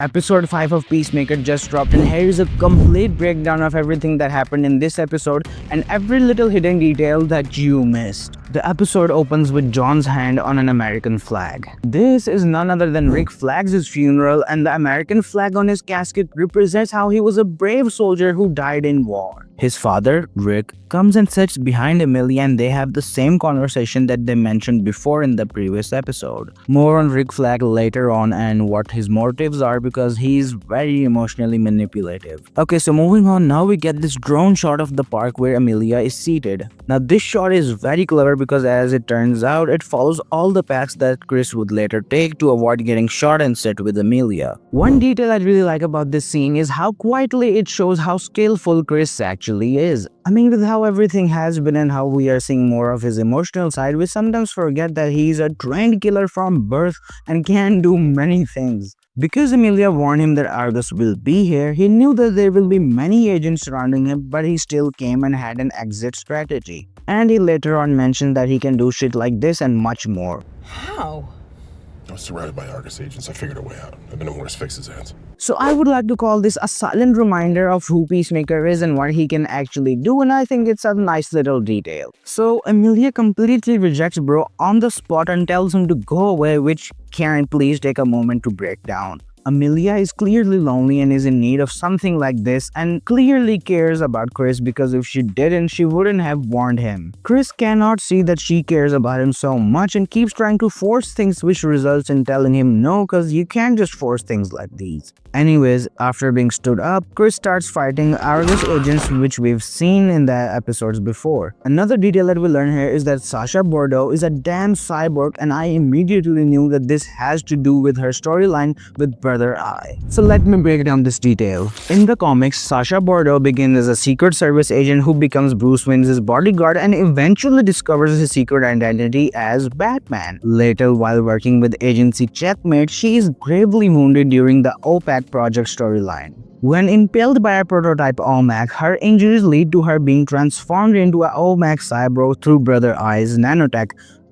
Episode 5 of Peacemaker just dropped, and here is a complete breakdown of everything that happened in this episode and every little hidden detail that you missed. The episode opens with John's hand on an American flag. This is none other than Rick Flags' funeral, and the American flag on his casket represents how he was a brave soldier who died in war. His father, Rick, comes and sits behind Amelia, and they have the same conversation that they mentioned before in the previous episode. More on Rick Flag later on and what his motives are, because he's very emotionally manipulative. Okay, so moving on, now we get this drone shot of the park where Amelia is seated. Now this shot is very clever because as it turns out, it follows all the paths that Chris would later take to avoid getting shot and sit with Amelia. One detail I really like about this scene is how quietly it shows how skillful Chris actually is. I mean, with how everything has been and how we are seeing more of his emotional side, we sometimes forget that he's a trained killer from birth and can do many things. Because Amelia warned him that Argus will be here, he knew that there will be many agents surrounding him, but he still came and had an exit strategy. And he later on mentioned that he can do shit like this and much more. How? I was surrounded by Argus agents. I figured a way out. I've been in worse fixes hands. So I would like to call this a silent reminder of who Peacemaker is and what he can actually do, and I think it's a nice little detail. So Amelia completely rejects Bro on the spot and tells him to go away, which can I please take a moment to break down. Amelia is clearly lonely and is in need of something like this, and clearly cares about Chris, because if she didn't, she wouldn't have warned him. Chris cannot see that she cares about him so much and keeps trying to force things, which results in telling him no, cause you can't just force things like these. Anyways, after being stood up, Chris starts fighting Argus agents, which we've seen in the episodes before. Another detail that we learn here is that Sasha Bordeaux is a damn cyborg, and I immediately knew that this has to do with her storyline with Brother Eye. So let me break down this detail. In the comics, Sasha Bordeaux begins as a Secret Service agent who becomes Bruce Wayne's bodyguard and eventually discovers his secret identity as Batman. Later, while working with Agency Checkmate, she is gravely wounded during the OPAC project storyline. When impaled by a prototype OMAC, her injuries lead to her being transformed into a OMAC cyborg through Brother Eye's nanotech,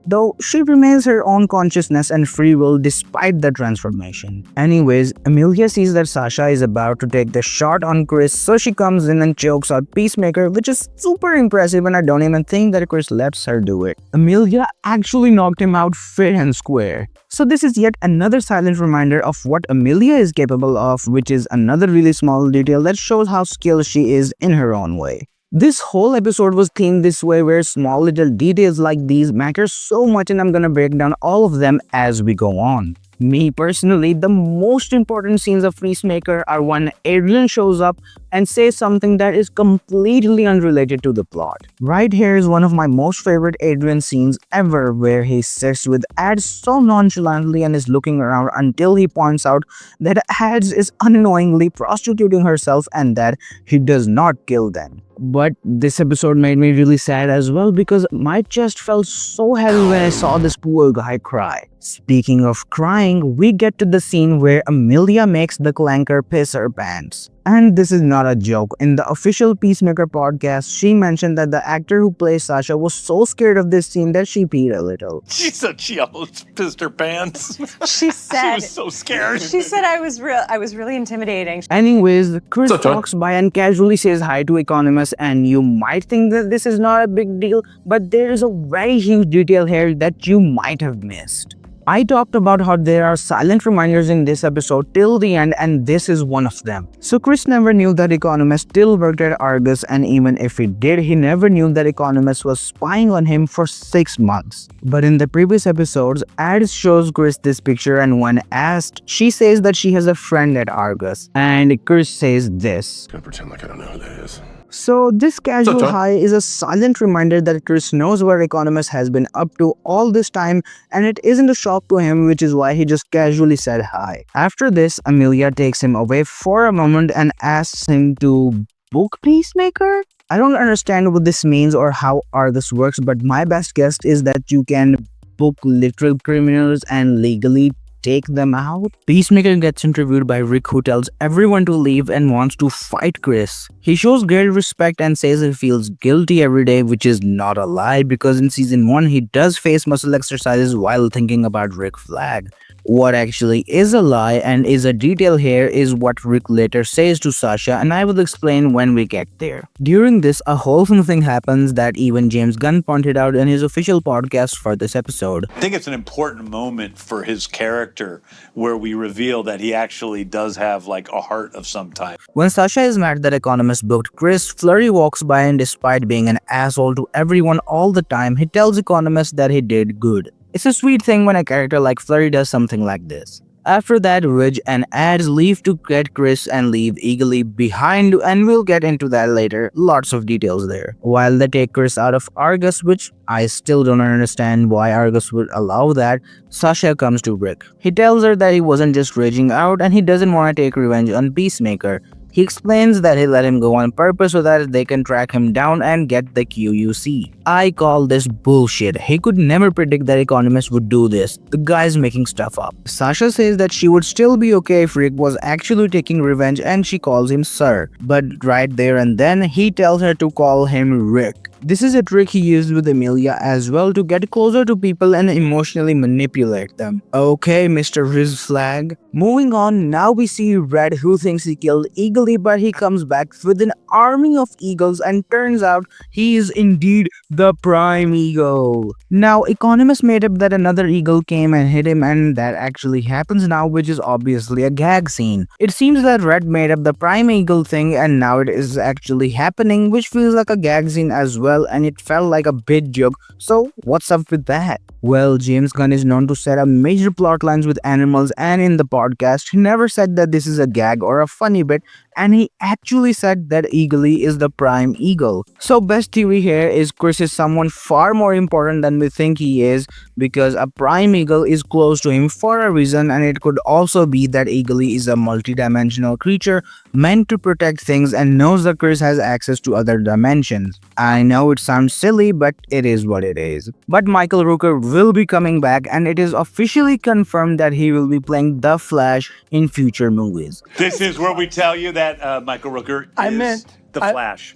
though she remains her own consciousness and free will despite the transformation. Anyways, Amelia sees that Sasha is about to take the shot on Chris, so she comes in and chokes out Peacemaker, which is super impressive, and I don't even think that Chris lets her do it. Amelia actually knocked him out fair and square. So this is yet another silent reminder of what Amelia is capable of, which is another really small detail that shows how skilled she is in her own way. This whole episode was themed this way, where small little details like these matter so much, and I'm gonna break down all of them as we go on. Me personally, the most important scenes of Peacemaker are when Adrian shows up and says something that is completely unrelated to the plot. Right here is one of my most favorite Adrian scenes ever, where he sits with Ads so nonchalantly and is looking around until he points out that Ads is unknowingly prostituting herself and that he does not kill them. But this episode made me really sad as well, because my chest felt so heavy when I saw this poor guy cry. Speaking of crying, we get to the scene where Amelia makes the clanker piss her pants. And this is not a joke. In the official Peacemaker podcast, she mentioned that the actor who plays Sasha was so scared of this scene that she peed a little. She said she almost pissed her pants. She said She was so scared. She said I was really intimidating. Anyways, Chris So, John? walks by and casually says hi to Economist, and you might think that this is not a big deal, but there is a very huge detail here that you might have missed. I talked about how there are silent reminders in this episode till the end, and this is one of them. So Chris never knew that Economist still worked at Argus, and even if he did, he never knew that Economist was spying on him for 6 months. But in the previous episodes, Ads shows Chris this picture, and when asked, she says that she has a friend at Argus, and Chris says this. Gonna pretend like I don't know who that is. So this casual John? hi is a silent reminder that Chris knows what Economist has been up to all this time, and it isn't a shock to him, which is why he just casually said hi. After this, Amelia takes him away for a moment and asks him to book Peacemaker? I don't understand what this means or how Argus works, but my best guess is that you can book literal criminals and legally take them out. Peacemaker gets interviewed by Rick, who tells everyone to leave and wants to fight Chris. He shows great respect and says he feels guilty every day, which is not a lie, because in season 1 he does face muscle exercises while thinking about Rick Flag. What actually is a lie and is a detail here is what Rick later says to Sasha, and I will explain when we get there. During this, a wholesome thing happens that even James Gunn pointed out in his official podcast for this episode. I think it's an important moment for his character where we reveal that he actually does have like a heart of some type. When Sasha is mad that Economist booked Chris, Flurry walks by and despite being an asshole to everyone all the time, he tells Economist that he did good. It's a sweet thing when a character like Flurry does something like this. After that, Ridge and Ads leave to get Chris and leave eagerly behind, and we'll get into that later, lots of details there. While they take Chris out of Argus, which I still don't understand why Argus would allow that, Sasha comes to Rick. He tells her that he wasn't just raging out and he doesn't want to take revenge on Peacemaker. He explains that he let him go on purpose so that they can track him down and get the QUC. I call this bullshit. He could never predict that Economist would do this. The guy's making stuff up. Sasha says that she would still be okay if Rick was actually taking revenge and she calls him Sir. But right there and then, he tells her to call him Rick. This is a trick he used with Emilia as well to get closer to people and emotionally manipulate them. Okay, Mr. Riz Flag. Moving on, now we see Red, who thinks he killed Eagerly, but he comes back with an army of eagles and turns out he is indeed the Prime Eagle. Now, Economist made up that another eagle came and hit him, and that actually happens now, which is obviously a gag scene. It seems that Red made up the Prime Eagle thing and now it is actually happening, which feels like a gag scene as well, and it felt like a bit joke. So what's up with that? Well, James Gunn is known to set up major plot lines with animals, and in the podcast, he never said that this is a gag or a funny bit, and he actually said that Eagerly is the Prime Eagle. So best theory here is Chris is someone far more important than we think he is, because a Prime Eagle is close to him for a reason, and it could also be that Eagerly is a multi-dimensional creature meant to protect things and knows that Chris has access to other dimensions. I know it sounds silly, but it is what it is. But Michael Rooker will be coming back, and it is officially confirmed that he will be playing The Flash in future movies. This is where we tell you that Michael Rooker is the Flash.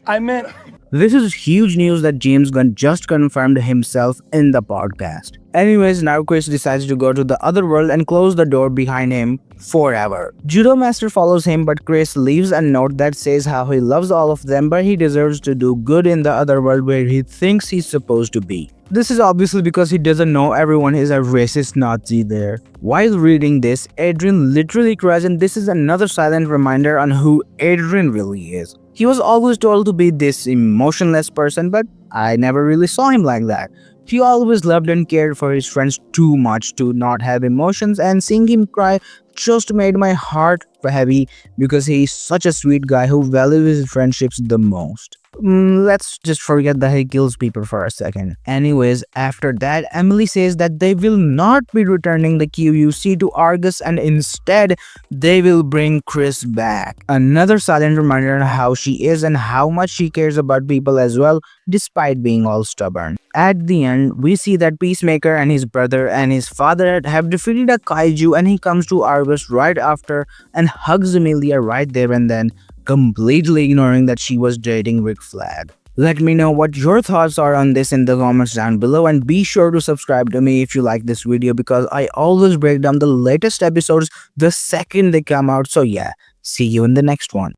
This is huge news that James Gunn just confirmed himself in the podcast. Anyways, now Chris decides to go to the other world and close the door behind him forever. Judo Master follows him, but Chris leaves a note that says how he loves all of them, but he deserves to do good in the other world where he thinks he's supposed to be. This is obviously because he doesn't know everyone is a racist Nazi there. While reading this, Adrian literally cries, and this is another silent reminder on who Adrian really is. He was always told to be this emotionless person, but I never really saw him like that. He always loved and cared for his friends too much to not have emotions, and seeing him cry just made my heart heavy because he is such a sweet guy who values his friendships the most. Let's just forget that he kills people for a second. Anyways, after that, Emily says that they will not be returning the QUC to Argus, and instead, they will bring Chris back. Another silent reminder on how she is and how much she cares about people as well, despite being all stubborn. At the end, we see that Peacemaker and his brother and his father have defeated a kaiju, and he comes to Argus right after and hugs Emilia right there and then, completely ignoring that she was dating Rick Flag. Let me know what your thoughts are on this in the comments down below, and be sure to subscribe to me if you like this video, because I always break down the latest episodes the second they come out. So yeah, see you in the next one.